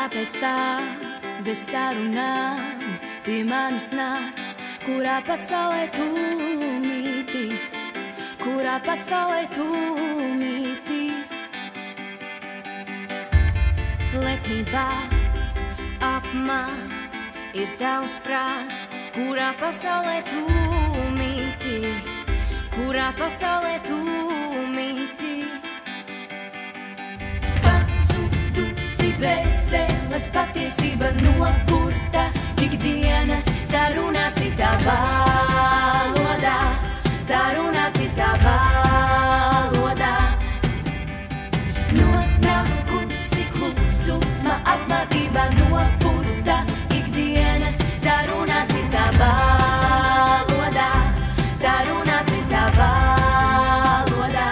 Kāpēc tā bez sarunām pie manis nāc? Kurā pasaulē tu mīti? Kurā pasaulē tu mīti? Lepnībā apmāc ir tavs prāts. Kurā pasaulē tu mīti? Kurā pasaulē tu mīti? Pazudusi dvēseles patiesība nopurta ikdienas, tā runā citā valodā, tā runā citā valodā. Nonākusi klusuma apmātība nopurta ikdienas, tā runā citā valodā, tā runā citā valodā.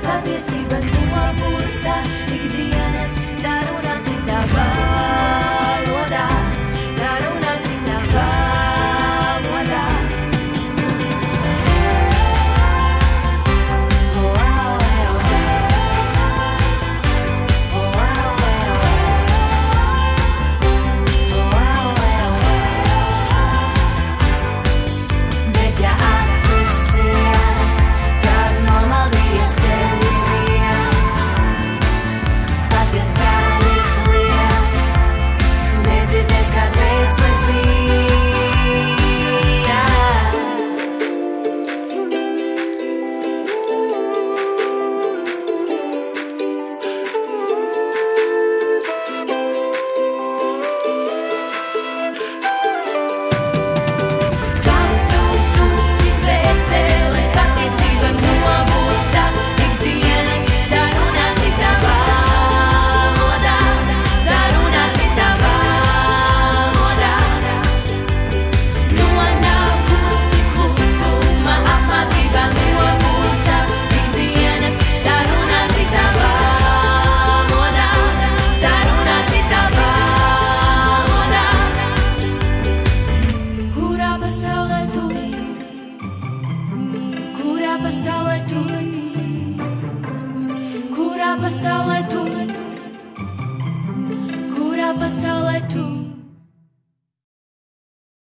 Patiesība nopurta ikdienas, tā runā citā valodā, tā runā citā valodā. Bet ja acis ciet, tad nomaldījies ceļos. Skaļi kliedz, nedzirdēs, kā dvēsele dzīja. Pazudusi dvēseles patiesība nopurta ikdienas, tā runā citā valodā, tā runā citā valodā. Nonākusi klusuma apmātība nopurta ikdienas, tā runā citā valodā, tā runā citā valodā. Kurā pasaulē tu? Kurā pasaulē tu? Kurā pasaulē tu? Kurā pasaulē tu?